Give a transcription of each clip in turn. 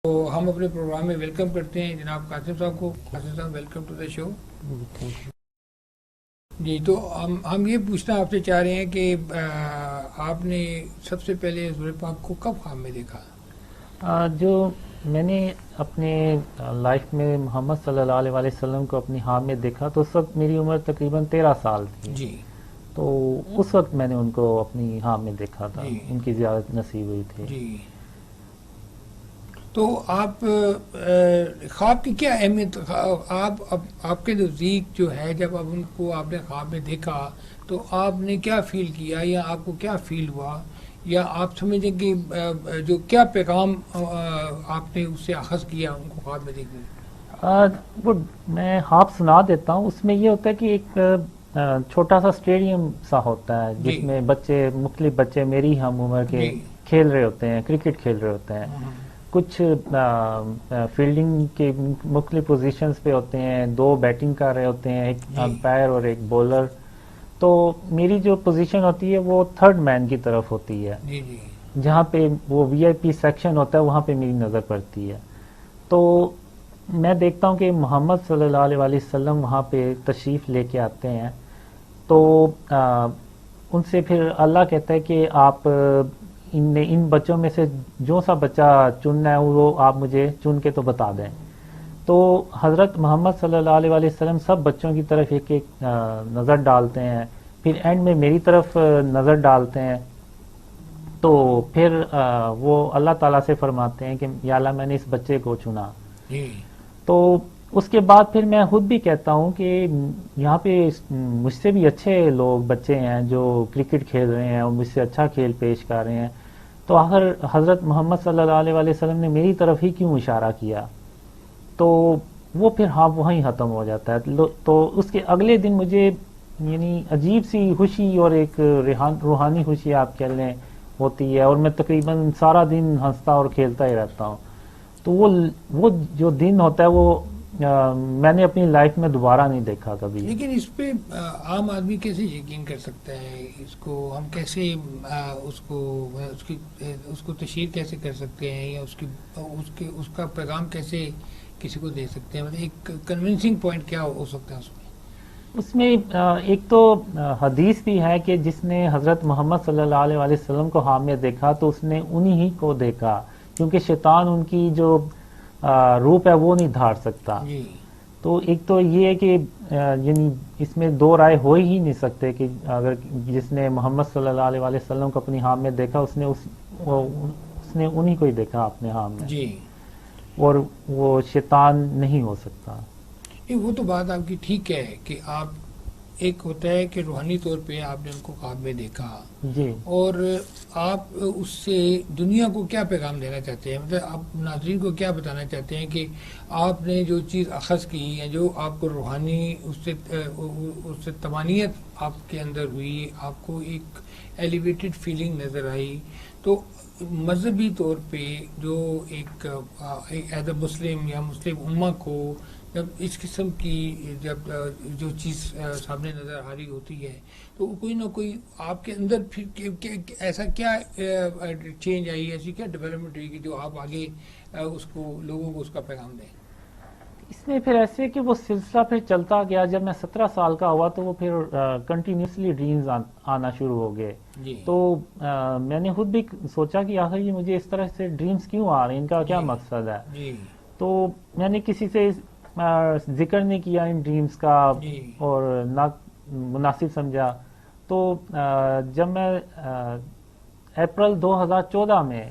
تو ہم اپنے پروگرام میں ویلکم کرتے ہیں جناب قاسم صاحب کو. قاسم صاحب ویلکم ٹو دا شو. جی تو ہم یہ پوچھنا آپ سے چاہ رہے ہیں کہ آپ نے سب سے پہلے حضور پاک کو کب خواب میں دیکھا؟ جو میں نے اپنے لائف میں محمد صلی اللہ علیہ وسلم کو اپنی خواب میں دیکھا تو اس وقت میری عمر تقریباً 13 سال تھی. جی. تو اس وقت میں نے ان کو اپنی خواب میں دیکھا تھا. جی. ان کی زیارت نصیب ہوئی تھی. جی. تو آپ خواب کی کیا اہمیت، آپ کے نزدیک جو ہے، جب اب ان کو آپ نے خواب میں دیکھا تو آپ نے کیا فیل کیا، یا آپ کو کیا فیل ہوا، یا آپ سمجھیں کہ جو کیا پیغام آپ نے اس سے اخذ کیا ان کو خواب میں دیکھنے؟ وہ میں خواب سنا دیتا ہوں. اس میں یہ ہوتا ہے کہ ایک چھوٹا سا اسٹیڈیم سا ہوتا ہے جی. جس میں مختلف بچے میری ہم عمر کے جی. کھیل رہے ہوتے ہیں، کرکٹ کھیل رہے ہوتے ہیں. کچھ فیلڈنگ کے مختلف پوزیشنز پہ ہوتے ہیں، 2 بیٹنگ کر رہے ہوتے ہیں، ایک جی. امپائر اور ایک بولر. تو میری جو پوزیشن ہوتی ہے وہ 3rd مین کی طرف ہوتی ہے. جی. جی. جہاں پہ وہ وی آئی پی سیکشن ہوتا ہے وہاں پہ میری نظر پڑتی ہے. تو میں دیکھتا ہوں کہ محمد صلی اللہ علیہ وسلم وہاں پہ تشریف لے کے آتے ہیں. تو ان سے پھر اللہ کہتا ہے کہ آپ ان بچوں میں سے جو سا بچہ چننا ہے وہ آپ مجھے چن کے تو بتا دیں. تو حضرت محمد صلی اللہ علیہ وسلم سب بچوں کی طرف ایک ایک نظر ڈالتے ہیں، پھر اینڈ میں میری طرف نظر ڈالتے ہیں. تو پھر وہ اللہ تعالیٰ سے فرماتے ہیں کہ یا اللہ میں نے اس بچے کو چنا. جی. تو اس کے بعد پھر میں خود بھی کہتا ہوں کہ یہاں پہ مجھ سے بھی اچھے لوگ بچے ہیں جو کرکٹ کھیل رہے ہیں اور مجھ سے اچھا کھیل پیش کر رہے ہیں، تو آخر حضرت محمد صلی اللہ علیہ وسلم نے میری طرف ہی کیوں اشارہ کیا. تو وہ پھر وہیں ختم ہو جاتا ہے. تو اس کے اگلے دن مجھے یعنی عجیب سی خوشی اور ایک روحانی خوشی آپ کہہ لیں ہوتی ہے، اور میں تقریباً سارا دن ہنستا اور کھیلتا ہی رہتا ہوں. تو وہ جو دن ہوتا ہے وہ میں نے اپنی لائف میں دوبارہ نہیں دیکھا کبھی. لیکن اس پہ عام آدمی کیسے یقین کر سکتا ہے؟ اس کو ہم کیسے اس کو تشہیر کیسے کر سکتے ہیں، یا اس کا پیغام کیسے کسی کو دے سکتے ہیں؟ مطلب ایک کنونسنگ پوائنٹ کیا ہو سکتا ہے اس میں ایک تو حدیث بھی ہے کہ جس نے حضرت محمد صلی اللہ علیہ وسلم کو خواب میں دیکھا تو اس نے انہی ہی کو دیکھا، کیونکہ شیطان ان کی جو روپ ہے وہ نہیں دھار سکتا. جی. تو ایک تو یہ ہے کہ یعنی اس میں 2 رائے ہو ہی نہیں سکتے کہ اگر جس نے محمد صلی اللہ علیہ وسلم کو اپنی خواب میں دیکھا اس نے انہی کو ہی دیکھا اپنے خواب میں. جی. اور وہ شیطان نہیں ہو سکتا. وہ تو بات آپ کی ٹھیک ہے کہ آپ ایک ہوتا ہے کہ روحانی طور پہ آپ نے ان کو خواب میں دیکھا، جی. اور آپ اس سے دنیا کو کیا پیغام دینا چاہتے ہیں؟ مطلب آپ ناظرین کو کیا بتانا چاہتے ہیں کہ آپ نے جو چیز اخذ کی، یا جو آپ کو روحانی اس سے طمانینت آپ کے اندر ہوئی، آپ کو ایک ایلیویٹڈ فیلنگ نظر آئی، تو مذہبی طور پہ جو ایک ایز اے مسلم یا مسلم امہ کو جب اس قسم کی جو چیز سامنے نظر آ رہی ہوتی ہے تو کوئی نہ کوئی آپ کے اندر پھر ایسا کیا چینج آئی، ایسی کیا ڈیولپمنٹ ہوئی کہ جو آپ آگے اس کو لوگوں کو اس کا پیغام دیں؟ اس میں پھر ایسے کہ وہ سلسلہ پھر چلتا گیا. جب میں 17 سال کا ہوا تو وہ پھر کنٹینیوسلی ڈریمز آنا شروع ہو گئے. جی. تو میں نے خود بھی سوچا کہ آخر یہ مجھے اس طرح سے ڈریمز کیوں آ رہے ہیں، ان کا کیا مقصد ہے. جی. تو میں نے کسی سے ذکر نہیں کیا ان ڈریمز کا، جی. اور نہ مناسب سمجھا. تو جب میں اپریل 2014 میں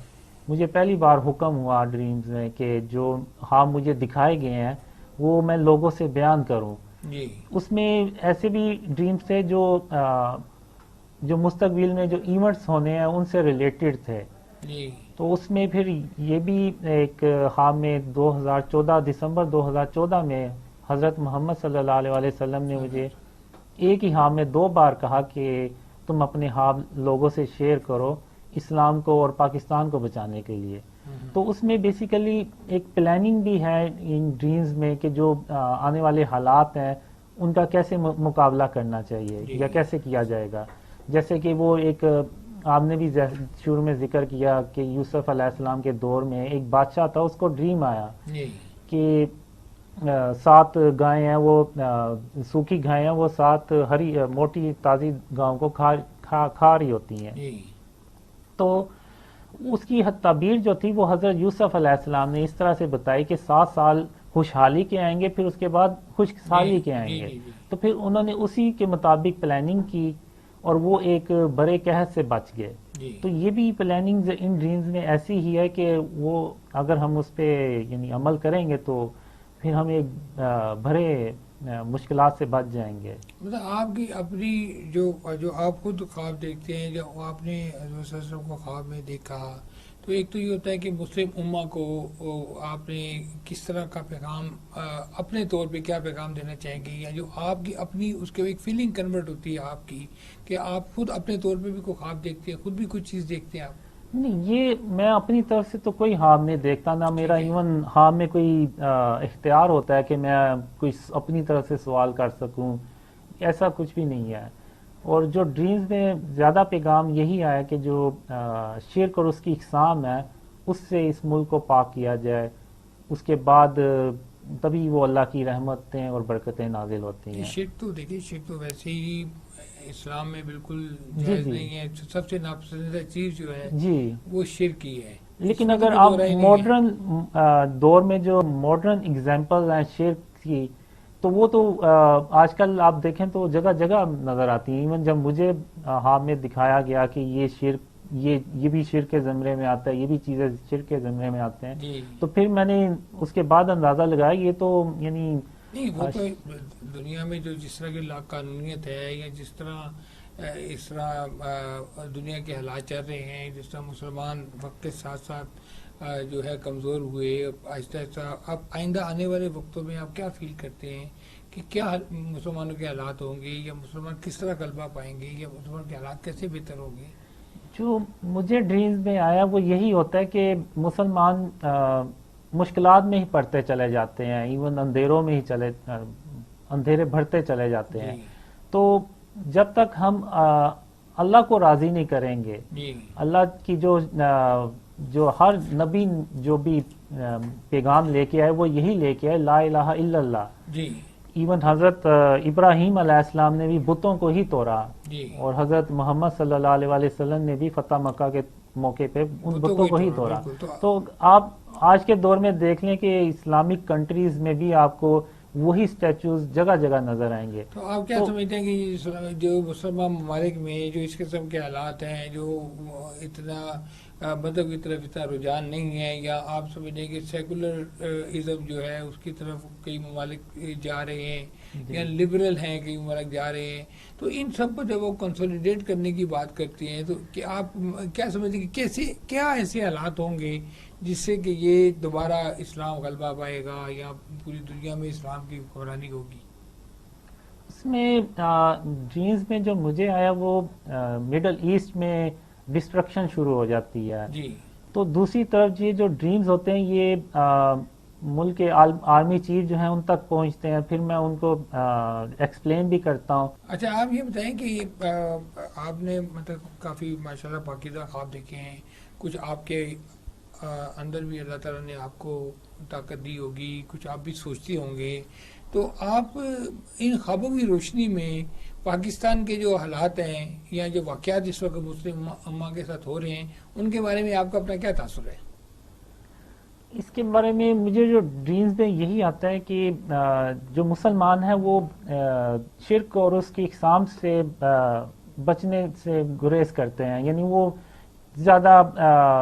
مجھے پہلی بار حکم ہوا ڈریمز میں کہ جو خواب مجھے دکھائے گئے ہیں وہ میں لوگوں سے بیان کروں. جی. اس میں ایسے بھی ڈریمز تھے جو مستقبل میں جو ایونٹس ہونے ہیں ان سے ریلیٹڈ تھے. جی. تو اس میں پھر یہ بھی ایک خواب میں 2014 دسمبر 2014 میں حضرت محمد صلی اللہ علیہ وسلم نے مجھے ایک ہی خواب میں 2 بار کہا کہ تم اپنے خواب لوگوں سے شیئر کرو اسلام کو اور پاکستان کو بچانے کے لیے. تو اس میں بیسیکلی ایک پلاننگ بھی ہے ان ڈریمز میں کہ جو آنے والے حالات ہیں ان کا کیسے مقابلہ کرنا چاہیے یا کیسے کیا جائے گا. جیسے کہ وہ ایک آپ نے بھی شروع میں ذکر کیا کہ یوسف علیہ السلام کے دور میں ایک بادشاہ تھا، اس کو ڈریم آیا کہ 7 گائیں ہیں، وہ سوکھی گائیں ہیں، وہ 7 ہری موٹی تازی گاؤں کو کھا رہی ہوتی ہیں. تو اس کی تعبیر جو تھی وہ حضرت یوسف علیہ السلام نے اس طرح سے بتائی کہ 7 سال خوشحالی کے آئیں گے، پھر اس کے بعد خشک سالی کے آئیں گے. تو پھر انہوں نے اسی کے مطابق پلاننگ کی اور وہ ایک برے قحط سے بچ گئے. تو یہ بھی پلاننگ ان ڈریمز میں ایسی ہی ہے کہ وہ اگر ہم اس پہ یعنی عمل کریں گے تو پھر ہم ایک بڑے مشکلات سے بچ جائیں گے. مطلب آپ کی اپنی جو آپ خود خواب دیکھتے ہیں، جو آپ نے حضرت صلی اللہ علیہ وسلم کو خواب میں دیکھا، تو ایک تو یہ ہوتا ہے کہ مسلم امہ کو آپ نے کس طرح کا پیغام اپنے طور پہ کیا پیغام دینا چاہیں گے، یا جو آپ کی اپنی اس کے ایک فیلنگ کنورٹ ہوتی ہے آپ کی کہ آپ خود اپنے طور پہ بھی کوئی خواب دیکھتے ہیں، خود بھی کچھ چیز دیکھتے ہیں آپ؟ نہیں، یہ میں اپنی طرف سے تو کوئی خواب نہیں دیکھتا، نہ میرا ایون خواب میں کوئی اختیار ہوتا ہے کہ میں کوئی اپنی طرف سے سوال کر سکوں، ایسا کچھ بھی نہیں ہے. اور جو ڈریمز میں زیادہ پیغام یہی آیا کہ جو شرک اور اس کی اقسام ہے اس سے اس ملک کو پاک کیا جائے، اس کے بعد تبھی وہ اللہ کی رحمتیں اور برکتیں نازل ہوتی ہیں. شرک تو دیکھیے، شرک تو ویسے ہی اسلام میں بالکل جائز نہیں ہے. سب سے ناپسندیدہ چیز جو ہے وہ شرک ہی ہے. لیکن اگر آپ ماڈرن دور میں جو ماڈرن اگزامپل ہیں شرک کی، تو وہ تو آج کل آپ دیکھیں تو جگہ جگہ نظر آتی ہیں. ایون جب مجھے خواب میں دکھایا گیا کہ یہ شرک یہ بھی شرک کے زمرے میں آتا ہے، یہ بھی چیزیں شرک کے زمرے میں آتے ہیں، تو پھر میں نے اس کے بعد اندازہ لگایا یہ تو یعنی نہیں، وہ تو دنیا میں جو جس طرح کی لا قانونیت ہے، یا جس طرح دنیا کے حالات چل رہے ہیں، جس طرح مسلمان وقت کے ساتھ ساتھ جو ہے کمزور ہوئے، آہستہ آہستہ اب آئندہ آنے والے وقتوں میں آپ کیا فیل کرتے ہیں کہ کیا مسلمانوں کے حالات ہوں گے، یا مسلمان کس طرح غلبہ پائیں گے، یا مسلمان کے حالات کیسے بہتر ہوں گے؟ جو مجھے ڈریمز میں آیا وہ یہی ہوتا ہے کہ مسلمان مشکلات میں ہی پڑتے چلے جاتے ہیں، ایون اندھیروں میں ہی اندھیرے بڑھتے چلے جاتے ہیں. تو جب تک ہم اللہ کو راضی نہیں کریں گے، اللہ کی جو ہر نبی جو بھی پیغام لے کے آئے وہ یہی لے کے آئے، لا الہ الا اللہ. ایون حضرت ابراہیم علیہ السلام نے بھی بتوں کو ہی توڑا، اور حضرت محمد صلی اللہ علیہ وسلم نے بھی فتح مکہ کے موقع پہ ان بتوں کو ہی توڑا. تو آپ آج کے دور میں دیکھ لیں کہ اسلامک کنٹریز میں بھی آپ کو وہی اسٹیچوز جگہ جگہ نظر آئیں گے. تو آپ کیا سمجھتے ہیں کہ جو مسلمان ممالک میں جو اس قسم کے حالات ہیں، جو اتنا مذہب کی طرف اتنا رجحان نہیں ہے، یا آپ سمجھیں کہ سیکولر ازم جو ہے اس کی طرف کئی ممالک جا رہے ہیں، یا لبرل ہیں کئی ممالک جا رہے ہیں، تو ان سب کو جب وہ کنسولیڈیٹ کرنے کی بات کرتی ہیں تو کہ آپ کیا سمجھتے ہیں کہ کیا ایسے حالات ہوں گے جس سے کہ یہ دوبارہ اسلام غلبہ پائے گا، یا پوری دنیا میں اسلام کی حکمرانی ہوگی؟ اس میں ڈریمز میں جو مجھے آیا وہ مڈل ایسٹ میں ڈسٹرکشن شروع ہو جاتی ہے. تو دوسری طرف یہ جو ڈریمز ہوتے ہیں یہ ملک کے آرمی چیف جو ہیں ان تک پہنچتے ہیں، پھر میں ان کو ایکسپلین بھی کرتا ہوں. اچھا، آپ یہ بتائیں کہ آپ نے مطلب کافی ماشاءاللہ پاکیزہ خواب دیکھے ہیں، کچھ آپ کے اندر بھی اللہ تعالیٰ نے آپ کو طاقت دی ہوگی، کچھ آپ بھی سوچتے ہوں گے، تو آپ ان خوابوں کی روشنی میں پاکستان کے جو حالات ہیں یا جو واقعات اس وقت مسلم امہ کے ساتھ ہو رہے ہیں ان کے بارے میں آپ کا اپنا کیا تاثر ہے؟ اس کے بارے میں مجھے جو ڈریمز میں یہی آتا ہے کہ جو مسلمان ہیں وہ شرک اور اس کی اقسام سے بچنے سے گریز کرتے ہیں، یعنی وہ زیادہ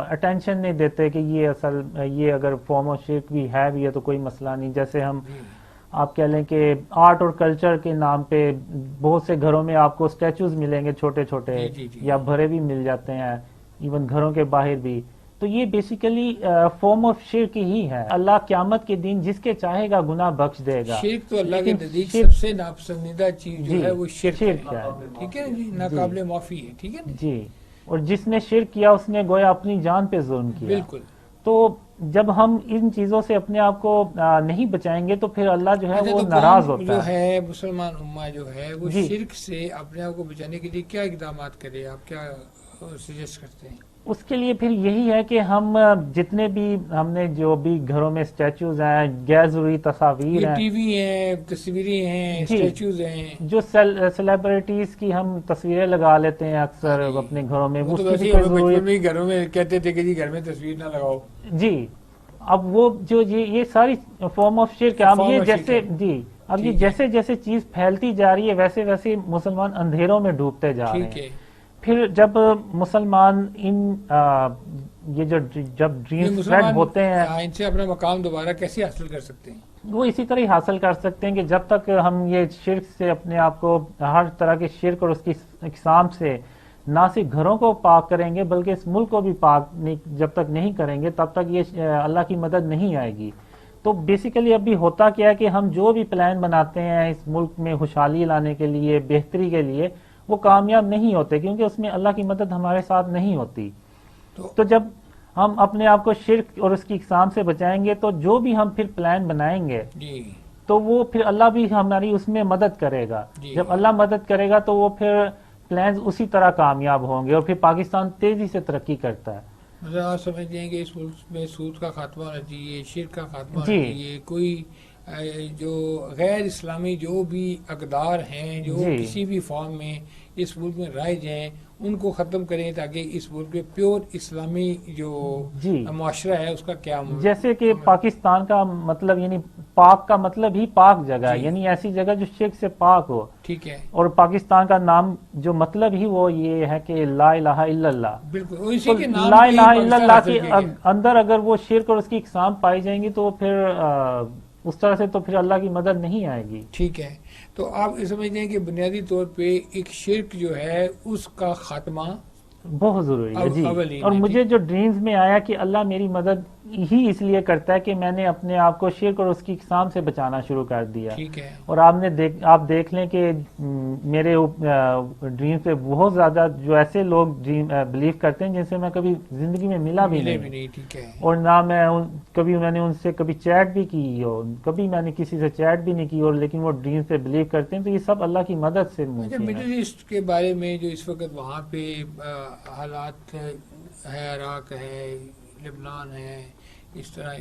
اٹینشن نہیں دیتے کہ یہ اگر فارم آف شرک بھی ہے بھی ہے تو کوئی مسئلہ نہیں. جیسے ہم آپ کہہ لیں کہ آرٹ اور کلچر کے نام پہ بہت سے گھروں میں آپ کو اسٹیچوز ملیں گے چھوٹے چھوٹے، یا بھرے بھی مل جاتے ہیں ایون گھروں کے باہر بھی. تو یہ بیسیکلی فارم آف شرک ہی ہے. اللہ قیامت کے دن جس کے چاہے گا گناہ بخش دے گا. شرک تو اللہ کے نزدیک سب سے ناپسندیدہ چیز جو ہے وہ شرک ہے، ٹھیک ہے جی، ناقابل معافی ہے، ٹھیک ہے جی. اور جس نے شرک کیا اس نے گویا اپنی جان پہ ظلم کیا. بالکل. تو جب ہم ان چیزوں سے اپنے آپ کو نہیں بچائیں گے تو پھر اللہ جو ہے وہ ناراض ہوتا ہے. جو ہے مسلمان امہ جو ہے وہ شرک سے اپنے آپ کو بچانے کے لیے کیا اقدامات کرے؟ آپ کیا سجیسٹ کرتے ہیں؟ اس کے لیے پھر یہی ہے کہ ہم جتنے بھی ہم نے جو بھی گھروں میں اسٹیچوز ہیں، غیر ضروری تصاویر یہ ہیں، ٹی وی ہیں، تصویریں ہیں، جی، اسٹیچوز ہیں، جو سیلیبریٹیز کی ہم تصویریں لگا لیتے ہیں اکثر ہاں جی، اپنے گھروں میں، وہ تو اس کی ویسے بھی ہی کوئی ہمیں بچپن ضرورت. میں ہی گھروں میں کہتے تھے کہ جی گھر میں تصویر نہ لگاؤ. جی، اب وہ جو یہ ساری فارم آف شرک ہے. اب فارم یہ آف شرک جیسے ہے. جی، اب یہ ٹھیک ہے، جیسے جیسے چیز پھیلتی جا رہی ہے ویسے ویسے مسلمان اندھیروں میں ڈوبتے جا رہے ٹھیک ہیں. ہے. پھر جب مسلمان یہ جب یہ ڈریمز فیڈ مسلمان ہوتے ہیں، ان سے اپنا مقام دوبارہ کیسے حاصل کر سکتے ہیں؟ وہ اسی طرح ہی حاصل کر سکتے ہیں کہ جب تک ہم یہ شرک سے اپنے آپ کو، ہر طرح کے شرک اور اس کی اقسام سے نہ صرف گھروں کو پاک کریں گے بلکہ اس ملک کو بھی پاک جب تک نہیں کریں گے تب تک یہ اللہ کی مدد نہیں آئے گی. تو بیسیکلی ابھی ہوتا کیا ہے کہ ہم جو بھی پلان بناتے ہیں اس ملک میں خوشحالی لانے کے لیے، بہتری کے لیے، وہ کامیاب نہیں ہوتے کیونکہ اس میں اللہ کی مدد ہمارے ساتھ نہیں ہوتی. تو جب ہم اپنے آپ کو شرک اور اس کی اقسام سے بچائیں گے تو جو بھی ہم پھر پلان بنائیں گے جی تو وہ پھر اللہ بھی ہماری اس میں مدد کرے گا. جی. جب اللہ مدد کرے گا تو وہ پھر پلانز اسی طرح کامیاب ہوں گے اور پھر پاکستان تیزی سے ترقی کرتا ہے. مطلب آپ سمجھتے ہیں کہ اس ملک میں سود کا خاتمہ ہونا چاہیے، شرک کا خاتمہ جی ہونا چاہیے، کوئی جو غیر اسلامی جو بھی اقدار ہیں جو جی کسی بھی فارم میں اس ملک میں رائج ہیں ان کو ختم کریں تاکہ اس ملک میں پیور اسلامی جو جی، معاشرہ ہے اس کا قیام جیسے کہ پاکستان کا مطلب یعنی پاک کا مطلب ہی پاک جگہ ہے، جی یعنی ایسی جگہ جو شرک سے پاک ہو. ٹھیک ہے، اور پاکستان کا نام جو مطلب ہی وہ یہ ہے کہ لا الہ الا اللہ. بالکل تو اسی کے نام لا پہ ہی الہ الا پاکستان اللہ حاصل کے کیا گیا. اندر اگر وہ شرک اور اس کی اقسام پائی جائیں گی تو پھر اس طرح سے تو پھر اللہ کی مدد نہیں آئے گی. ٹھیک ہے، تو آپ یہ سمجھتے ہیں کہ بنیادی طور پہ ایک شرک جو ہے اس کا خاتمہ بہت ضروری ہے. جی، اولین اور ہے. مجھے جو ڈریمز میں آیا کہ اللہ میری مدد ہی اس لیے کرتا ہے کہ میں نے اپنے آپ کو شرک اور اس کی اقسام سے بچانا شروع کر دیا. ٹھیک ہے، اور آپ دیکھ لیں کہ میرے ڈریم پہ بہت زیادہ جو ایسے لوگ بلیو کرتے ہیں جن سے میں کبھی زندگی میں ملا بھی نہیں. ٹھیک ہے، اور نہ میں نے ان سے کبھی چیٹ بھی کی ہو، کبھی میں نے کسی سے چیٹ بھی نہیں کی، اور لیکن وہ ڈریم پہ بلیو کرتے ہیں. تو یہ سب اللہ کی مدد سے اچھا ممکن ہے. مڈل ایسٹ کے بارے میں جو اس وقت وہاں پہ حالات ہے، عراق ہے، لبنان ہے، اس طرح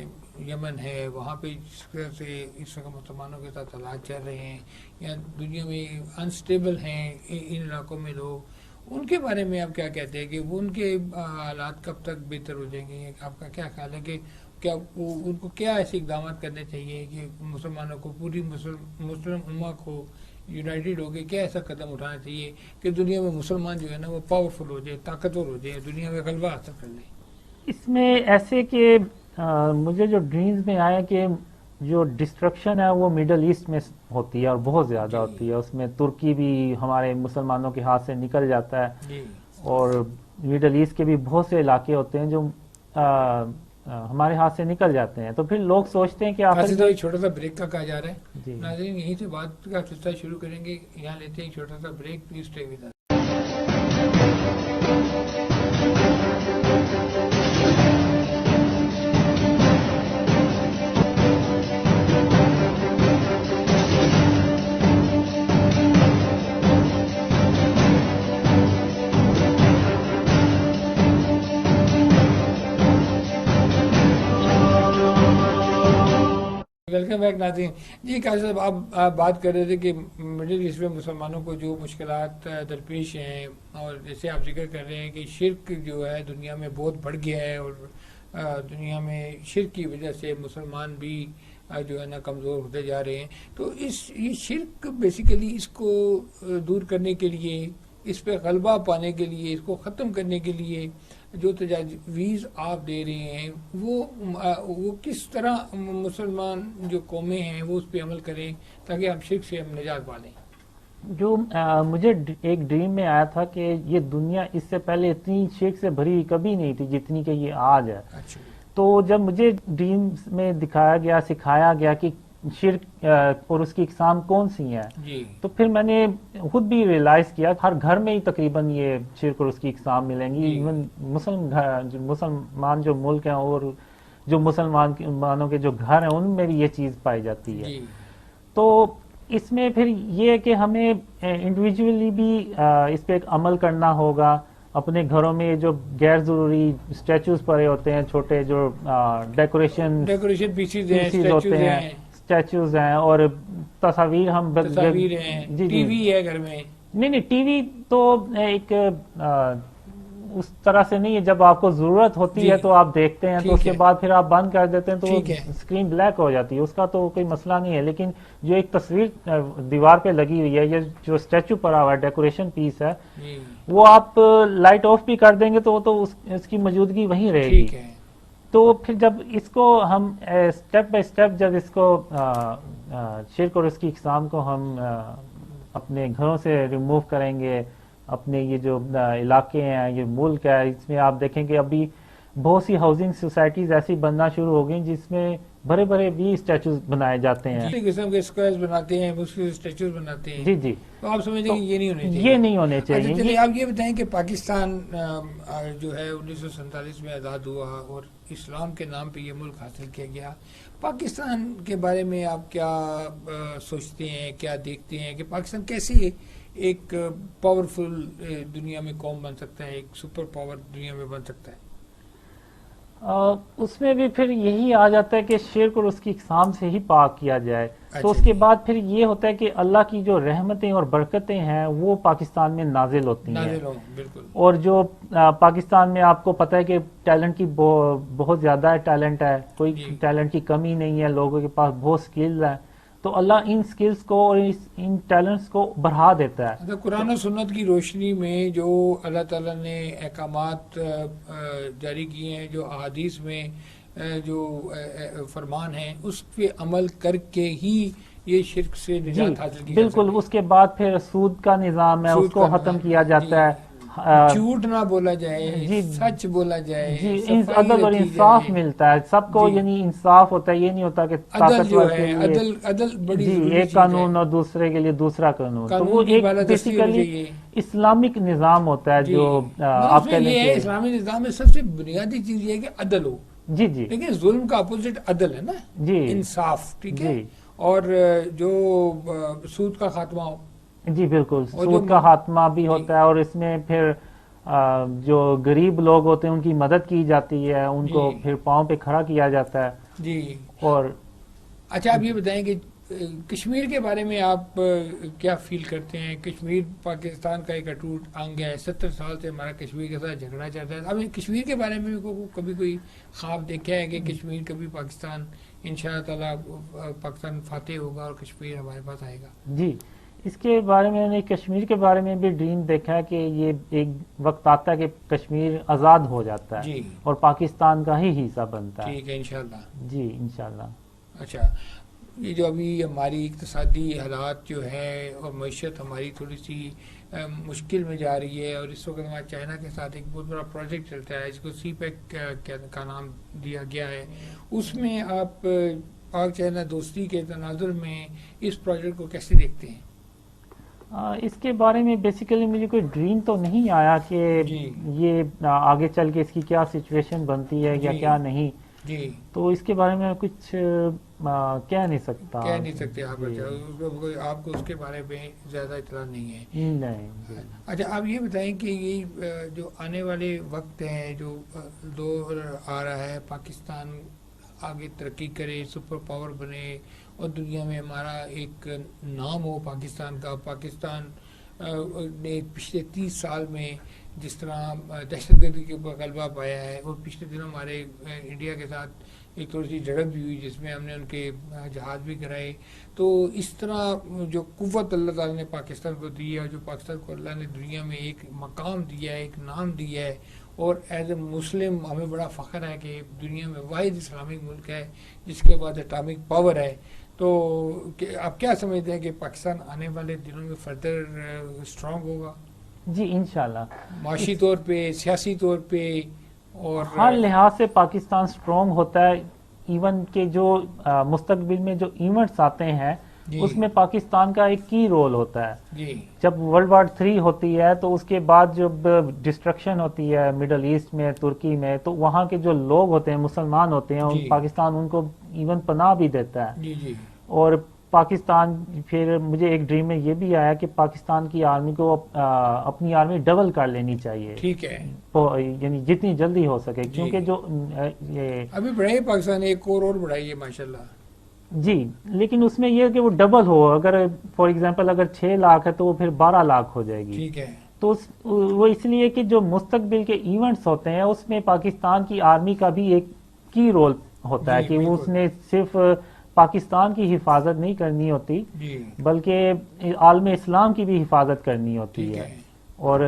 یمن ہے، وہاں پہ جس طرح سے اس وقت مسلمانوں کے ساتھ حالات چل رہے ہیں یا دنیا میں انسٹیبل ہیں ان علاقوں میں لوگ، ان کے بارے میں آپ کیا کہتے ہیں کہ وہ ان کے حالات کب تک بہتر ہو جائیں گے؟ آپ کا کیا خیال ہے کہ کیا ان کو کیا ایسے اقدامات کرنے چاہیے کہ مسلمانوں کو، پوری مسلم امہ کو یونائٹڈ ہو کے کیا ایسا قدم اٹھانا چاہیے کہ دنیا میں مسلمان جو ہے نا وہ پاورفل ہو جائے، طاقتور ہو جائے، دنیا میں غلبہ حاصل کر لیں؟ اس میں ایسے کہ مجھے جو ڈریمز میں آیا کہ جو ڈسٹرکشن ہے وہ مڈل ایسٹ میں ہوتی ہے اور بہت زیادہ ہوتی ہے. اس میں ترکی بھی ہمارے مسلمانوں کے ہاتھ سے نکل جاتا ہے جی اور مڈل ایسٹ کے بھی بہت سے علاقے ہوتے ہیں جو ہمارے ہاتھ سے نکل جاتے ہیں. تو پھر لوگ سوچتے ہیں کہ آخر چھوٹا سا بریک کا کہا جا رہا ہے. جی ناظرین یہیں سے بات کا سلسلہ شروع کریں گے، یہاں لیتے ہیں چھوٹا سا break, please stay with us. Welcome back ناظرین. جی قاضی صاحب، آپ بات کر رہے تھے کہ مڈل ایسٹ میں مسلمانوں کو جو مشکلات درپیش ہیں، اور جیسے آپ ذکر کر رہے ہیں کہ شرک جو ہے دنیا میں بہت بڑھ گیا ہے اور دنیا میں شرک کی وجہ سے مسلمان بھی جو ہے نا کمزور ہوتے جا رہے ہیں. تو یہ شرک بیسیکلی اس کو دور کرنے کے لیے، اس پہ غلبہ پانے کے لیے، اس کو ختم کرنے کے لیے جو تجاویز آپ دے رہے ہیں وہ کس طرح مسلمان جو قومیں ہیں وہ اس پہ عمل کریں تاکہ ہم شرک سے ہم نجات پالیں؟ جو مجھے ایک ڈریم میں آیا تھا کہ یہ دنیا اس سے پہلے اتنی شرک سے بھری کبھی نہیں تھی جتنی کہ یہ آج ہے. اچھا، تو جب مجھے ڈریم میں دکھایا گیا، سکھایا گیا کہ شرک اور اس کی اقسام کون سی ہیں، جی تو پھر میں نے خود بھی ریئلائز کیا ہر گھر میں ہی تقریباً یہ شرک اور اس کی اقسام ملیں گی. ایون مسلمان جو ملک ہیں اور جو مسلمانوں کے جو گھر ہیں ان میں بھی یہ چیز پائی جاتی ہے. جی تو اس میں پھر یہ کہ ہمیں انڈیویجولی بھی اس پہ ایک عمل کرنا ہوگا، اپنے گھروں میں جو غیر ضروری اسٹیچوز پڑے ہوتے ہیں، چھوٹے جو ڈیکوریشن پیسز ہیں، ہوتے ہیں، اسٹیچوز ہیں اور تصاویر ہیں، ٹی وی ہے گھر میں. نہیں ٹی وی تو ایک اس طرح سے نہیں ہے، جب آپ کو ضرورت ہوتی ہے تو آپ دیکھتے ہیں، تو اس کے بعد پھر آپ بند کر دیتے ہیں تو اسکرین بلیک ہو جاتی ہے، اس کا تو کوئی مسئلہ نہیں ہے. لیکن جو ایک تصویر دیوار پہ لگی ہوئی ہے یا جو اسٹیچو پڑا ہوا ہے، ڈیکوریشن پیس ہے، وہ آپ لائٹ آف بھی کر دیں گے تو اس کی موجودگی وہیں رہے گی. تو پھر جب اس کو ہم اسٹیپ بائی اسٹیپ جب اس کو شرک اور اس کی اقسام کو ہم اپنے گھروں سے ریموو کریں گے، اپنے یہ جو علاقے ہیں، یہ ملک ہے، اس میں آپ دیکھیں کہ ابھی بہت سی ہاؤسنگ سوسائٹیز ایسی بننا شروع ہو گئی جس میں بڑے بڑے بھی اسٹیچوز بنائے جاتے ہیں، قسم کے اسکوائرز بناتے ہیں، اسٹیچوز بناتے ہیں. جی تو آپ سمجھیں کہ یہ نہیں ہونے چاہیے. یہ نہیں ہونے چاہیے. چلیے آپ یہ بتائیں کہ پاکستان جو ہے 1947 میں آزاد ہوا اور اسلام کے نام پہ یہ ملک حاصل کیا گیا. پاکستان کے بارے میں آپ کیا سوچتے ہیں، کیا دیکھتے ہیں کہ پاکستان کیسے ایک پاورفل دنیا میں قوم بن سکتا ہے، ایک سپر پاور دنیا میں بن سکتا ہے؟ اس میں بھی پھر یہی آ جاتا ہے کہ شرک اور اس کی اقسام سے ہی پاک کیا جائے. تو اس کے بعد پھر یہ ہوتا ہے کہ اللہ کی جو رحمتیں اور برکتیں ہیں وہ پاکستان میں نازل ہوتی ہیں. بالکل. اور جو پاکستان میں آپ کو پتہ ہے کہ ٹیلنٹ کی بہت زیادہ ٹیلنٹ ہے، کوئی ٹیلنٹ کی کمی نہیں ہے، لوگوں کے پاس بہت سکلز ہیں. تو اللہ ان سکلز کو اور ان ٹیلنٹس کو بڑھا دیتا ہے. قرآن و سنت کی روشنی میں جو اللہ تعالیٰ نے احکامات جاری کیے ہیں، جو احادیث میں جو فرمان ہیں، اس پہ عمل کر کے ہی یہ شرک سے نجات حاصل کی بالکل. اس کے بعد پھر سود کا نظام ہے، اس کو ختم کیا جاتا ہے، جھوٹ نہ بولا جائے، سچ بولا جائے، عدل اور انصاف ملتا ہے سب کو. یعنی انصاف ہوتا ہے، یہ نہیں ہوتا کہ طاقتور کے لیے عدل بڑی ضروری ایک قانون اور دوسرے کے لیے دوسرا قانون. تو وہ ایک بیسیکلی اسلامک نظام ہوتا ہے جو آپ کہہ لیں کہ اسلامی نظام میں سب سے بنیادی چیز یہ ہے کہ عدل ہو. جی لیکن ظلم کا اپوزٹ عدل ہے نا، انصاف. ٹھیک ہے. اور جو سود کا خاتمہ ہو. جی بالکل. سود کا خاتمہ بھی ہوتا ہے اور اس میں پھر جو غریب لوگ ہوتے ہیں ان کی مدد کی جاتی ہے، ان کو پھر پاؤں پہ کھڑا کیا جاتا ہے. جی. اور اچھا آپ یہ بتائیں کہ کشمیر کے بارے میں آپ کیا فیل کرتے ہیں؟ کشمیر پاکستان کا ایک اٹوٹ انگ ہے، 70 سال سے ہمارا کشمیر کے ساتھ جھگڑا چل رہا ہے. اب کشمیر کے بارے میں کبھی کوئی خواب دیکھا ہے کہ کشمیر کبھی پاکستان انشاءاللہ تعالیٰ پاکستان فاتح ہوگا اور کشمیر ہمارے پاس آئے گا؟ جی اس کے بارے میں نے کشمیر کے بارے میں بھی ڈریم دیکھا ہے کہ یہ ایک وقت آتا ہے کہ کشمیر آزاد ہو جاتا ہے اور پاکستان کا ہی حصہ بنتا ہے. ٹھیک ہے انشاءاللہ. جی انشاءاللہ. اچھا یہ جو ابھی ہماری اقتصادی حالات جو ہے اور معیشت ہماری تھوڑی سی مشکل میں جا رہی ہے، اور اس وقت ہمارا چائنا کے ساتھ ایک بہت بڑا پروجیکٹ چلتا ہے جس کو سی پیک کا نام دیا گیا ہے، اس میں آپ پاک چائنا دوستی کے تناظر میں اس پروجیکٹ کو کیسے دیکھتے ہیں؟ اس کے بارے میں بیسیکلی مجھے کوئی ڈریم تو نہیں آیا کہ یہ آگے چل کے اس کی کیا سچویشن بنتی ہے یا کیا نہیں. جی تو اس کے بارے میں کچھ کہہ نہیں سکتا. کہہ نہیں سکتے آپ. آپ کو اس کے بارے میں زیادہ اطلاع نہیں ہے؟ نہیں. اچھا آپ یہ بتائیں کہ یہ جو آنے والے وقت ہیں، جو دور آ رہا ہے، پاکستان آگے ترقی کرے، سپر پاور بنے اور دنیا میں ہمارا ایک نام ہو پاکستان کا. پاکستان نے پچھلے 30 سال میں جس طرح دہشت گردی کے اوپر غلبہ پایا ہے، اور پچھلے دنوں ہمارے انڈیا کے ساتھ ایک تھوڑی سی جھڑپ بھی ہوئی جس میں ہم نے ان کے جہاز بھی کرائے. تو اس طرح جو قوت اللہ تعالیٰ نے پاکستان کو دی ہے، اور جو پاکستان کو اللہ نے دنیا میں ایک مقام دیا ہے، ایک نام دیا ہے، اور ایز اے مسلم ہمیں بڑا فخر ہے کہ دنیا میں واحد اسلامک ملک ہے جس کے بعد اٹامک پاور ہے. تو آپ کیا سمجھتے ہیں کہ پاکستان آنے والے دنوں میں فردر اسٹرانگ ہوگا؟ جی انشاءاللہ. معاشی طور پہ، سیاسی طور پہ، اور ہر لحاظ سے پاکستان اسٹرانگ ہوتا ہے. ایون کہ جو مستقبل میں جو ایونٹس آتے ہیں اس میں پاکستان کا ایک کی رول ہوتا ہے. جب ورلڈ وار 3 ہوتی ہے تو اس کے بعد جب ڈسٹرکشن ہوتی ہے مڈل ایسٹ میں، ترکی میں، تو وہاں کے جو لوگ ہوتے ہیں، مسلمان ہوتے ہیں، پاکستان ان کو ایون پناہ بھی دیتا ہے. اور پاکستان پھر مجھے ایک ڈریم میں یہ بھی آیا کہ پاکستان کی آرمی کو اپنی آرمی ڈبل کر لینی چاہیے، ٹھیک ہے، یعنی جتنی جلدی ہو سکے، کیونکہ جو یہ ابھی بڑھائی پاکستان ایک اور بڑھائی ہے ماشاءاللہ. جی، لیکن اس میں یہ ہے کہ وہ ڈبل ہو، اگر فار ایگزامپل اگر 6 لاکھ ہے تو وہ پھر 12 لاکھ ہو جائے گی. ٹھیک ہے، تو وہ اس لیے کہ جو مستقبل کے ایونٹس ہوتے ہیں اس میں پاکستان کی آرمی کا بھی ایک کی رول ہوتا ہے جی، کہ وہ اس بالکل. نے صرف پاکستان کی حفاظت نہیں کرنی ہوتی جی، بلکہ عالم اسلام کی بھی حفاظت کرنی ہوتی ٹھیک ہے، ہے. اور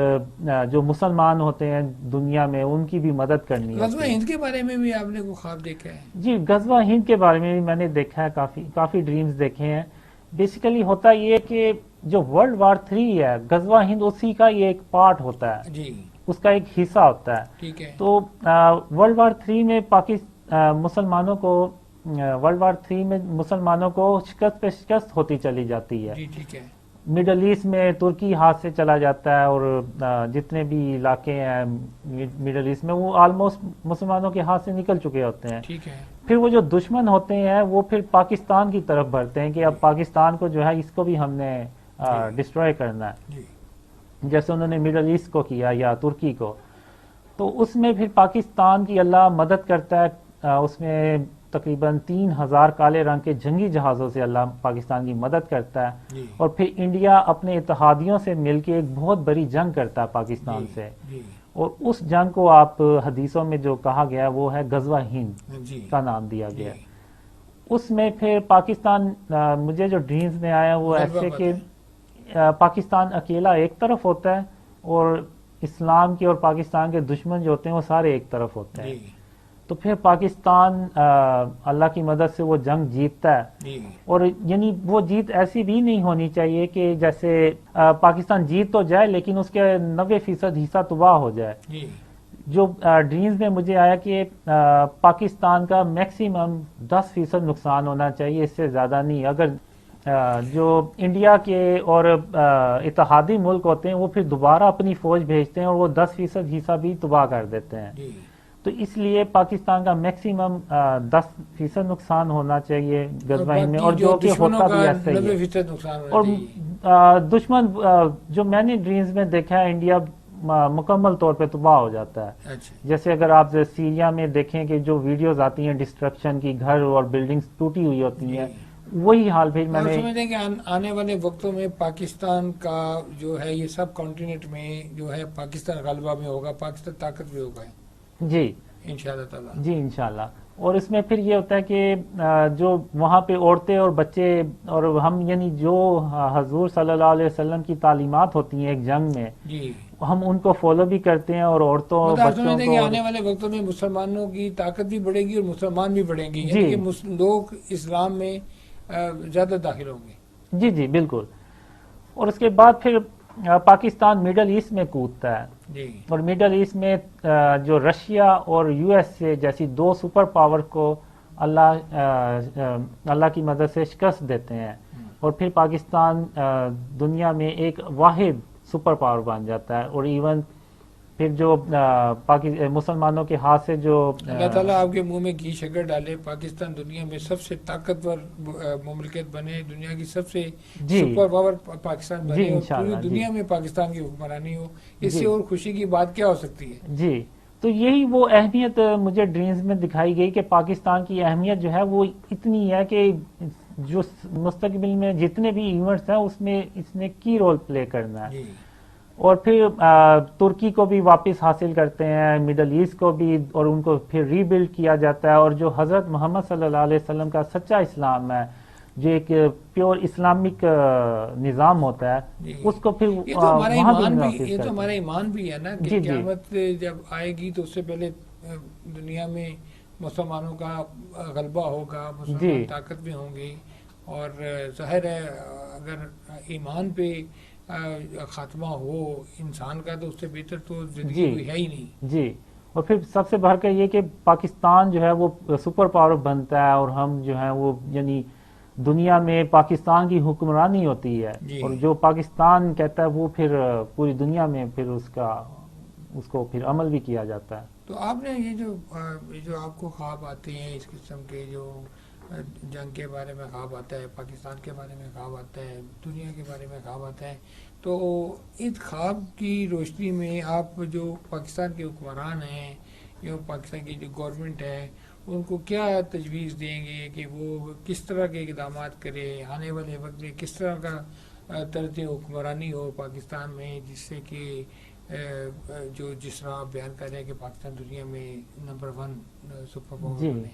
جو مسلمان ہوتے ہیں دنیا میں ان کی بھی مدد کرنی غزوہ ہوتی ہے. ہند کے بارے میں بھی آپ نے کوئی خواب دیکھا ہے؟ جی، غزوہ ہند کے بارے میں بھی میں نے دیکھا ہے، کافی ڈریمز دیکھے ہیں. بیسیکلی ہوتا یہ کہ جو ورلڈ وار 3 ہے، غزوہ ہند اسی کا یہ ایک پارٹ ہوتا ہے، جی، اس کا ایک حصہ ہوتا ہے. ٹھیک ہے. تو ورلڈ وار 3 میں مسلمانوں کو شکست پہ شکست ہوتی چلی جاتی ہے. جی، ٹھیک ہے. مڈل ایسٹ میں ترکی ہاتھ سے چلا جاتا ہے، اور جتنے بھی علاقے ہیں مڈل ایسٹ میں وہ آلموسٹ مسلمانوں کے ہاتھ سے نکل چکے ہوتے ہیں. ٹھیک ہے. پھر وہ جو دشمن ہوتے ہیں وہ پھر پاکستان کی طرف بڑھتے ہیں کہ اب پاکستان کو جو ہے اس کو بھی ہم نے ڈسٹروائے کرنا ہے، جی، جیسے انہوں نے مڈل ایسٹ کو کیا یا ترکی کو. تو اس میں پھر پاکستان کی اللہ مدد کرتا ہے، اس میں تقریباً 3000 کالے رنگ کے جنگی جہازوں سے اللہ پاکستان کی مدد کرتا ہے. جی، اور پھر انڈیا اپنے اتحادیوں سے مل کے ایک بہت بڑی جنگ کرتا ہے پاکستان سے، جی، اور اس جنگ کو آپ حدیثوں میں جو کہا گیا وہ ہے غزوہ ہند جی، کا نام دیا گیا. جی. اس میں پھر پاکستان مجھے جو ڈریمز میں آیا وہ غلبہ ایسے پاتا کہ پاکستان اکیلا ایک طرف ہوتا ہے اور اسلام کے اور پاکستان کے دشمن جو ہوتے ہیں وہ سارے ایک طرف ہوتے ہیں. جی، تو پھر پاکستان اللہ کی مدد سے وہ جنگ جیتتا ہے. جی، اور یعنی وہ جیت ایسی بھی نہیں ہونی چاہیے کہ جیسے پاکستان جیت تو جائے لیکن اس کے 90% حصہ تباہ ہو جائے. جی، جو ڈریمز میں مجھے آیا کہ پاکستان کا میکسیمم 10% نقصان ہونا چاہیے، اس سے زیادہ نہیں. اگر جو انڈیا کے اور اتحادی ملک ہوتے ہیں وہ پھر دوبارہ اپنی فوج بھیجتے ہیں اور وہ 10% حصہ بھی تباہ کر دیتے ہیں. جی. تو اس لیے پاکستان کا میکسیمم 10% نقصان ہونا چاہیے غزوہ ہند میں، اور جو کہ ہوتا بھی ایسا ہی ہے. 90% نقصان ہونا اور چاہیے. دشمن جو میں نے ڈریمز میں دیکھا ہے انڈیا مکمل طور پہ تباہ ہو جاتا ہے. اچھا. جیسے اگر آپ سیریا میں دیکھیں کہ جو ویڈیوز آتی ہیں ڈسٹرکشن کی، گھر اور بلڈنگز ٹوٹی ہوئی ہوتی ہیں، وہی حال پھر میں اور نے سمجھتے ہیں کہ آنے والے وقتوں میں پاکستان کا جو ہے یہ سب کانٹیننٹ میں جو ہے پاکستان غلبہ میں ہوگا، پاکستان طاقت میں ہوگا جی انشاءاللہ تعالی. جی انشاءاللہ. اور اس میں پھر یہ ہوتا ہے کہ جو وہاں پہ عورتیں اور بچے اور ہم یعنی جو حضور صلی اللہ علیہ وسلم کی تعلیمات ہوتی ہیں ایک جنگ میں، جی. ہم ان کو فالو بھی کرتے ہیں، اور عورتوں اور مطلب بچوں سمجھتے ہیں کہ کو. آنے والے وقتوں میں مسلمانوں کی طاقت بھی بڑھے گی اور مسلمان بھی بڑھیں گے، جی. یعنی کہ لوگ اسلام میں زیادہ داخل ہوں گے. جی جی بالکل. اور اس کے بعد پھر پاکستان مڈل ایسٹ میں کودتا ہے، جی. اور مڈل ایسٹ میں جو رشیا اور یو ایس اے جیسی 2 سپر پاور کو اللہ کی مدد سے شکست دیتے ہیں، اور پھر پاکستان دنیا میں ایک واحد سپر پاور بن جاتا ہے. اور ایون پھر جو مسلمانوں کے ہاتھ سے جو اللہ تعالیٰ آپ کے منہ میں گھی شکر ڈالے، پاکستان دنیا میں سب سے طاقتور مملکت بنے، دنیا کی سب سے سپر پاور پاکستان بنے، اور پوری دنیا میں پاکستان کی حکمرانی ہو. اس سے اور خوشی کی بات کیا ہو سکتی ہے؟ جی. تو یہی وہ اہمیت مجھے ڈریمز میں دکھائی گئی کہ پاکستان کی اہمیت جو ہے وہ اتنی ہے کہ جو مستقبل میں جتنے بھی ایونٹس ہیں اس میں اس نے کی رول پلے کرنا ہے. اور پھر ترکی کو بھی واپس حاصل کرتے ہیں، مڈل ایسٹ کو بھی، اور ان کو پھر ری بلڈ کیا جاتا ہے. اور جو حضرت محمد صلی اللہ علیہ وسلم کا سچا اسلام ہے، جو ایک پیور اسلامک نظام ہوتا ہے، اس کو پھر یہ تو ہمارا ایمان بھی ہے نا کہ قیامت جب آئے گی تو اس سے پہلے دنیا میں مسلمانوں کا غلبہ ہوگا، مسلمان طاقت میں ہوں گے. اور ظاہر ہے اگر ایمان پہ خاتمہ ہو انسان کا تو اس سے بہتر تو زندگی کوئی ہے ہی نہیں. جی. اور پھر سب سے بڑھ کر یہ کہ پاکستان جو ہے وہ سپر پاور بنتا ہے، اور ہم جو ہیں وہ یعنی دنیا میں پاکستان کی حکمرانی ہوتی ہے. اور جو پاکستان کہتا ہے وہ پھر پوری دنیا میں پھر اس کو پھر عمل بھی کیا جاتا ہے. تو آپ نے یہ جو آپ کو خواب آتے ہیں اس قسم کے جو جنگ کے بارے میں خواب آتا ہے، پاکستان کے بارے میں خواب آتا ہے، دنیا کے بارے میں خواب آتا ہے. تو اس خواب کی روشنی میں آپ جو پاکستان کے حکمران ہیں یا پاکستان کی جو گورنمنٹ ہے ان کو کیا تجویز دیں گے کہ وہ کس طرح کے اقدامات کرے آنے والے وقت میں، کس طرح کا طرز حکمرانی ہو پاکستان میں، جس سے کہ جو جس طرح آپ بیان کر رہے ہیں کہ پاکستان دنیا میں نمبر 1 سپر پاور جی بنے.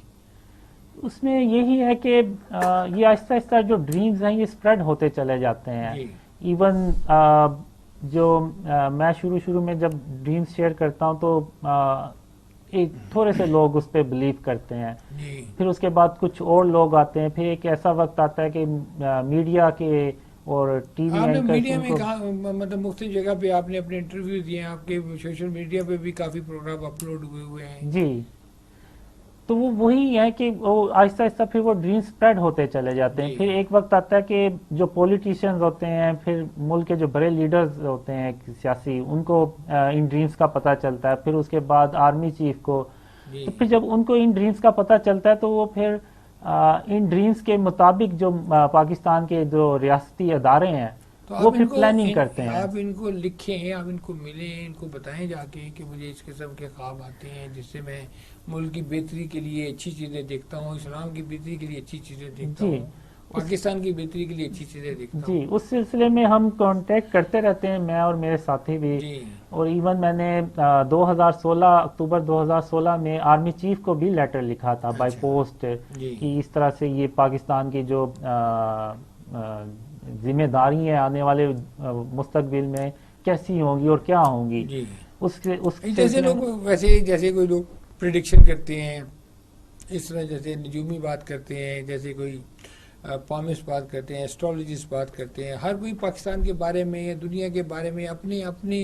اس میں یہی ہے کہ یہ آہستہ آہستہ جو ڈریمز ہیں یہ اسپریڈ ہوتے چلے جاتے ہیں. جی ایون جو میں شروع میں جب ڈریمز شیئر کرتا ہوں تو ایک تھوڑے سے لوگ اس پہ بلیو کرتے ہیں، جی پھر اس کے بعد کچھ اور لوگ آتے ہیں، پھر ایک ایسا وقت آتا ہے کہ میڈیا کے اور ٹی وی آپ نے اینکرز میڈیا ان میں کو کہا مطلب مختلف جگہ پہ آپ نے اپنے انٹرویو دیے ہیں، آپ کے سوشل میڈیا پہ بھی کافی پروگرام اپلوڈ ہوئے ہیں. جی تو وہ وہی ہے کہ وہ آہستہ آہستہ پھر وہ ڈریم سپریڈ ہوتے چلے جاتے ہیں. جی. پھر ایک وقت آتا ہے کہ جو پولیٹیشینز ہوتے ہیں، پھر ملک کے جو بڑے لیڈرز ہوتے ہیں سیاسی، ان کو ان ڈریمز کا پتہ چلتا ہے. پھر اس کے بعد آرمی چیف کو، جی تو پھر جب ان کو ان ڈریمز کا پتہ چلتا ہے تو وہ پھر ان ڈریمز کے مطابق جو پاکستان کے جو ریاستی ادارے ہیں تو وہ آپ پھر ان کو پلاننگ کرتے ہیں. آپ ان کو لکھیں، آپ ان کو ملیں، ان کو بتائیں جا کے کہ مجھے اس قسم کے خواب آتے ہیں جس سے میں ملک کی بہتری کے لیے اچھی چیزیں دیکھتا ہوں، اسلام کی بہتری کے لیے اچھی چیزیں دیکھتا جی. ہوں، پاکستان کی بہتری کے لیے اچھی چیزیں دیکھتا جی ہوں. اس سلسلے میں ہم کانٹیکٹ کرتے رہتے ہیں، میں اور میرے ساتھی بھی. جی اور ایون میں نے 2016 اکتوبر 2016 میں آرمی چیف کو بھی لیٹر لکھا تھا بائی اچھا. پوسٹ جی کہ اس طرح سے یہ پاکستان کی جو ذمہ داری ہیں آنے والے مستقبل میں کیسی ہوں گی اور کیا ہوں گی. جی اس جیسے سلسلے لوگ ویسے جیسے کوئی لوگ پریڈکشن کرتے ہیں اس طرح، جیسے نجومی بات کرتے ہیں، جیسے کوئی پامس بات کرتے ہیں، ایسٹرالوجسٹ بات کرتے ہیں، ہر کوئی پاکستان کے بارے میں یا دنیا کے بارے میں اپنے اپنے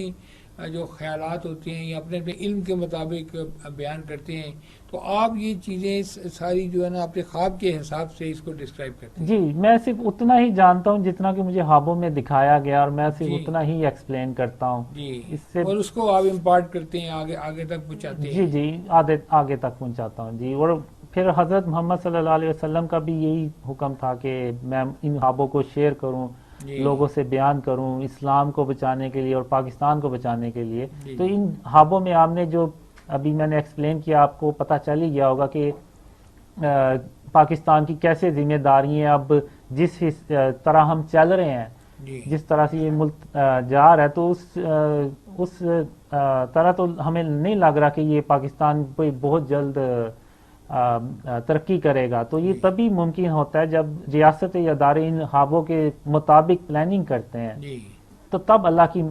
جو خیالات ہوتے ہیں یا اپنے اپنے علم کے مطابق بیان کرتے ہیں. تو آپ یہ چیزیں ساری جو ہے نا اپنے خواب کے حساب سے اس کو ڈسکرائب کرتے ہیں. جی میں صرف اتنا ہی جانتا ہوں جتنا کہ مجھے خوابوں میں دکھایا گیا، اور میں صرف جی. اتنا ہی ایکسپلین کرتا ہوں. جی اس سے اور اس کو آپ امپارٹ کرتے ہیں، آگے آگے تک پہنچاتے ہیں. جی آگے تک پہنچاتا ہوں. جی اور پھر حضرت محمد صلی اللہ علیہ وسلم کا بھی یہی حکم تھا کہ میں ان خوابوں کو شیئر کروں، جی لوگوں سے بیان کروں اسلام کو بچانے کے لیے اور پاکستان کو بچانے کے لیے. جی. تو ان خوابوں میں آپ نے جو ابھی میں نے ایکسپلین کیا، آپ کو پتہ چل ہی گیا ہوگا کہ پاکستان کی کیسے ذمہ داری ہیں. اب جس طرح ہم چل رہے ہیں، جی جس طرح سے یہ ملک جا رہا ہے، تو اس طرح تو ہمیں نہیں لگ رہا کہ یہ پاکستان کوئی بہت جلد ترقی کرے گا. تو یہ جی. تبھی ممکن ہوتا ہے جب ریاست ادارے ان خوابوں کے مطابق پلاننگ کرتے ہیں، جی تو تب اللہ کی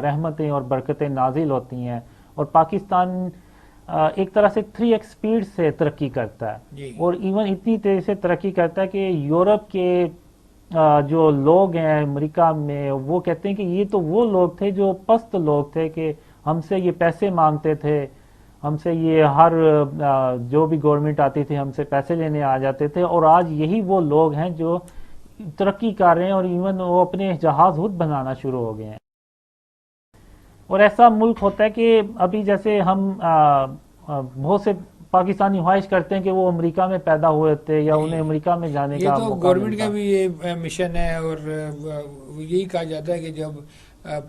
رحمتیں اور برکتیں نازل ہوتی ہیں اور پاکستان ایک طرح سے 3x سپیڈ سے ترقی کرتا ہے. جی. اور ایون اتنی تیزی سے ترقی کرتا ہے کہ یورپ کے جو لوگ ہیں امریکہ میں، وہ کہتے ہیں کہ یہ تو وہ لوگ تھے جو پست لوگ تھے، کہ ہم سے یہ پیسے مانگتے تھے، ہم سے یہ ہر جو بھی گورنمنٹ آتی تھی ہم سے پیسے لینے آ جاتے تھے، اور آج یہی وہ لوگ ہیں جو ترقی کر رہے ہیں اور ایون وہ اپنے جہاز خود بنانا شروع ہو گئے ہیں. اور ایسا ملک ہوتا ہے کہ ابھی جیسے ہم بہت سے پاکستانی خواہش کرتے ہیں کہ وہ امریکہ میں پیدا ہوئے تھے یا انہیں امریکہ میں جانے کا یہ تو موقع گورنمنٹ ملتا. کا بھی یہ مشن ہے، اور یہی کہا جاتا ہے کہ جب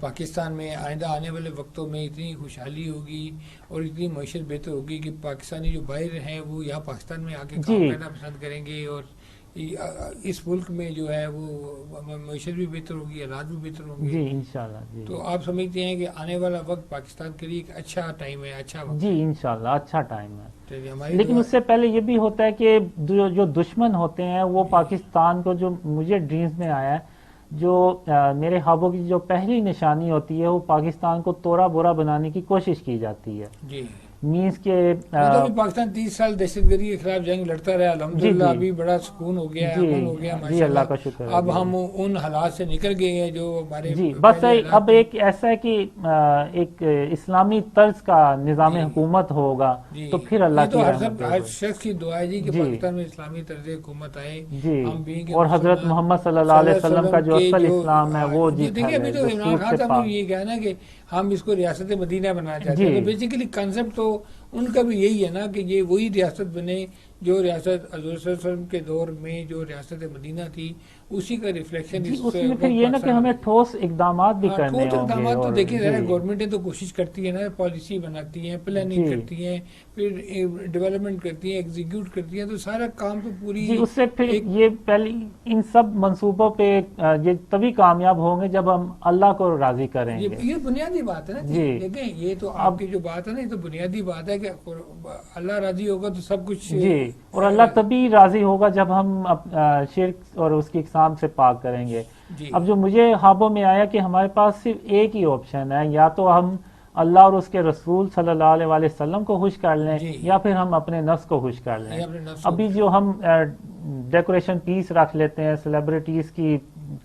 پاکستان میں آئندہ آنے والے وقتوں میں اتنی خوشحالی ہوگی اور اتنی معیشت بہتر ہوگی کہ پاکستانی جو باہر ہیں وہ یہاں پاکستان میں آ کے کام کرنا پسند کریں گے، اور اس ملک میں جو ہے وہ معیشت بھی بہتر ہوگی، حالات بھی بہتر ہوں گے. جی انشاءاللہ. جی تو آپ سمجھتے ہیں کہ آنے والا وقت پاکستان کے لیے ایک اچھا ٹائم ہے، اچھا وقت؟ جی انشاءاللہ اچھا ٹائم ہے. ہماری لیکن اس سے پہلے یہ بھی ہوتا ہے کہ جو دشمن ہوتے ہیں وہ پاکستان کو، جو مجھے ڈریمز میں آیا ہے، جو میرے خوابوں کی جو پہلی نشانی ہوتی ہے وہ پاکستان کو توڑا بورا بنانے کی کوشش کی جاتی ہے. جی مینس کہ پاکستان 30 سال دہشت گردی کے خلاف جنگ لڑتا رہا، الحمدللہ ابھی بڑا سکون ہو گیا ہے، امن ہو گیا جی اللہ کا شکر ہے. اب ہم ان حالات سے نکل گئے ہیں جو ہمارے جی بس اب ایک ایسا ہے کہ ایک اسلامی طرز کا نظام حکومت ہوگا تو پھر اللہ کی رحمت ہر شخص کی دعا ہے جی کہ پاکستان میں اسلامی طرز حکومت آئے. جی اور حضرت محمد صلی اللہ علیہ وسلم کا جو اصل اسلام ہے وہ دیکھیے ابھی تو عمران خان صاحب نے یہ کہا نا کہ ہم اس کو ریاست مدینہ بنانا چاہتے ہیں. تو بیسیکلی کنسپٹ تو ان کا بھی یہی ہے نا کہ یہ وہی ریاست بنے جو ریاست حضور صلی اللہ علیہ وسلم کے دور میں جو ریاست مدینہ تھی اسی کا ریفلیکشن جی اس میں پھر یہ نا کہ ہمیں ٹھوس اقدامات بھی کرنے ٹھوس ہوں گے. اقدامات تو دیکھیے ذرا جی گورنمنٹیں تو کوشش کرتی ہیں نا, پالیسی بناتی ہیں, پلاننگ جی کرتی ہیں, پھر ڈیولپمنٹ کرتی ہیں, ایگزیکیوٹ کرتی ہیں, تو سارا کام تو پوری جی اس سے پھر یہ پہلے ان سب منصوبوں پہ یہ تبھی کامیاب ہوں گے جب ہم اللہ کو راضی کریں گے. یہ بنیادی بات ہے نا جی دیکھیں, یہ تو آپ کی جو بات ہے نا, یہ تو بنیادی بات ہے کہ اللہ راضی ہوگا تو سب کچھ. جی اور اللہ تبھی راضی ہوگا جب ہم شرک اور اس کی اقسام سے پاک کریں گے. جی اب جو مجھے خوابوں میں آیا کہ ہمارے پاس صرف ایک ہی آپشن ہے, یا تو ہم اللہ اور اس کے رسول صلی اللہ علیہ وسلم کو خوش کر لیں جی یا پھر ہم اپنے نفس کو خوش کر لیں. یہ اپنے نفس کو ابھی جو ہم ڈیکوریشن پیس رکھ لیتے ہیں, سیلیبریٹیز کی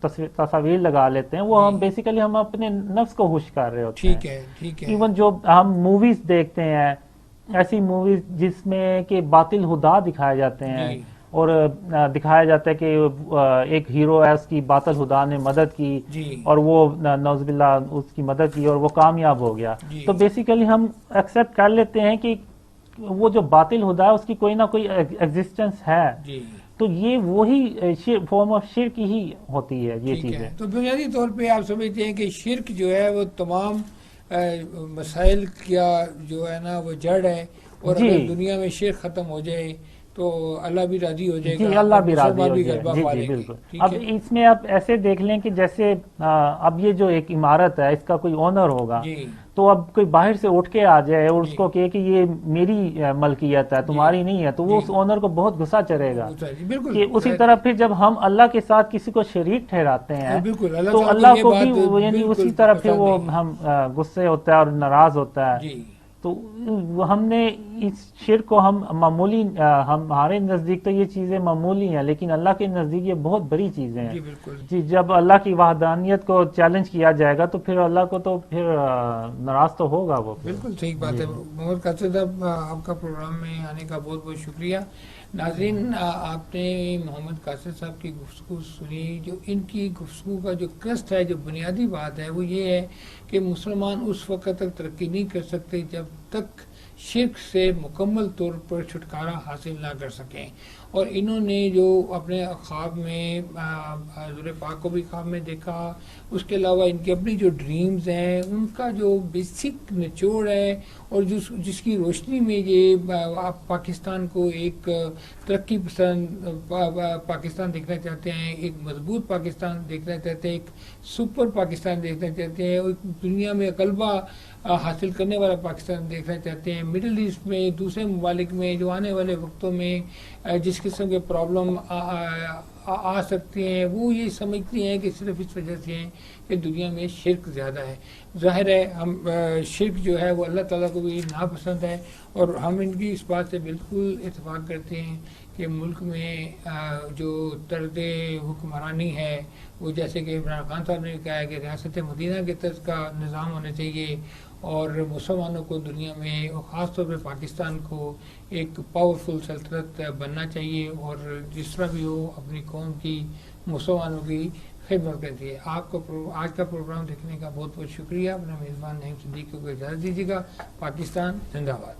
تصاویر لگا لیتے ہیں, وہ ہم بیسیکلی ہم اپنے نفس کو خوش کر رہے ہوتے ہیں. ٹھیک ہے ٹھیک ہے. ایون جو ہم موویز دیکھتے ہیں, ایسی موویز جس میں کہ باطل خدا دکھائے جاتے ہیں جی اور دکھایا جاتا ہے کہ ایک ہیرو ہے, اس کی باطل خدا نے مدد کی جی اور وہ نعوذ باللہ اس کی مدد کی اور وہ کامیاب ہو گیا. جی تو بیسیکلی ہم ایکسیپٹ کر لیتے ہیں کہ وہ جو باطل خدا ہے اس کی کوئی نہ کوئی ایگزسٹنس ہے. جی تو یہ وہی فارم آف شرک ہی ہوتی ہے یہ ٹھیک چیزیں. ہے. تو بنیادی طور پہ آپ سمجھتے ہیں کہ شرک جو ہے وہ تمام مسائل کا جو ہے نا وہ جڑ ہے, اور جی اگر دنیا میں شرک ختم ہو جائے تو اللہ بھی راضی ہو جائے گا, جی اللہ اور بھی راضی مسلمان ہو بھی جائے. غلبہ جی پا جی لیں گے. بالکل. ٹھیک اب ہے اس میں آپ ایسے دیکھ لیں کہ جیسے اب یہ جو ایک عمارت ہے اس کا کوئی اونر ہوگا, جی تو اب کوئی باہر سے اٹھ کے آ جائے اور اس جی کو کہے کہ یہ میری ملکیت ہے تمہاری نہیں ہے, تو وہ جی اس اونر کو بہت غصہ چڑھے گا. جی بالکل. کہ اسی طرح پھر جب ہم اللہ کے ساتھ کسی کو شریک ٹھہراتے ہیں بالکل تو تعالیٰ اللہ یہ کو بات بھی یعنی بالکل اسی طرح پھر پسند وہ نہیں ہے. ہم غصے ہوتا ہے اور ناراض ہوتا ہے. جی تو ہم نے اس شرک کو ہم معمولی, ہمارے نزدیک تو یہ چیزیں معمولی ہیں, لیکن اللہ کے نزدیک یہ بہت بڑی چیزیں ہیں. جی بالکل. جی جب اللہ کی وحدانیت کو چیلنج کیا جائے گا تو پھر اللہ کو تو پھر ناراض تو ہوگا وہ. بالکل صحیح بات ہے. محمد قاصد صاحب, آپ کا پروگرام میں آنے کا بہت بہت شکریہ. ناظرین, آپ نے محمد قاصد صاحب کی گفتگو سنی. جو ان کی گفتگو کا جو کرسٹ ہے, جو بنیادی بات ہے, وہ یہ ہے کہ مسلمان اس وقت تک ترقی نہیں کر سکتے جب تک شرک سے مکمل طور پر چھٹکارا حاصل نہ کر سکیں. اور انہوں نے جو اپنے خواب میں حضور پاک کو بھی خواب میں دیکھا, اس کے علاوہ ان کے اپنی جو ڈریمز ہیں ان کا جو بیسک نچوڑ ہے, اور جس کی روشنی میں یہ آپ پاکستان کو ایک ترقی پسند پاکستان دیکھنا چاہتے ہیں, ایک مضبوط پاکستان دیکھنا چاہتے ہیں, ایک سپر پاکستان دیکھنا چاہتے ہیں, اور دنیا میں غلبہ حاصل کرنے والا پاکستان دیکھنا چاہتے ہیں. مڈل ایسٹ میں, دوسرے ممالک میں جو آنے والے وقتوں میں جس قسم کے پرابلم آ سکتے ہیں, وہ یہ سمجھتے ہیں کہ صرف اس وجہ سے ہیں کہ دنیا میں شرک زیادہ ہے. ظاہر ہے ہم شرک جو ہے وہ اللہ تعالیٰ کو بھی ناپسند ہے, اور ہم ان کی اس بات سے بالکل اتفاق کرتے ہیں کہ ملک میں جو طرز حکمرانی ہے وہ جیسے کہ عمران خان صاحب نے کہا ہے کہ ریاست مدینہ کے طرز کا نظام ہونا چاہیے, اور مسلمانوں کو دنیا میں اور خاص طور پہ پاکستان کو ایک پاورفل سلطنت بننا چاہیے, اور جس طرح بھی ہو اپنی قوم کی, مسلمانوں کی خدمت کرتی ہے. آپ کو آج کا پروگرام دیکھنے کا بہت بہت شکریہ. اپنا میزبان نعیم صدیقی کو اجازت دیجیے گا. پاکستان زندہ باد.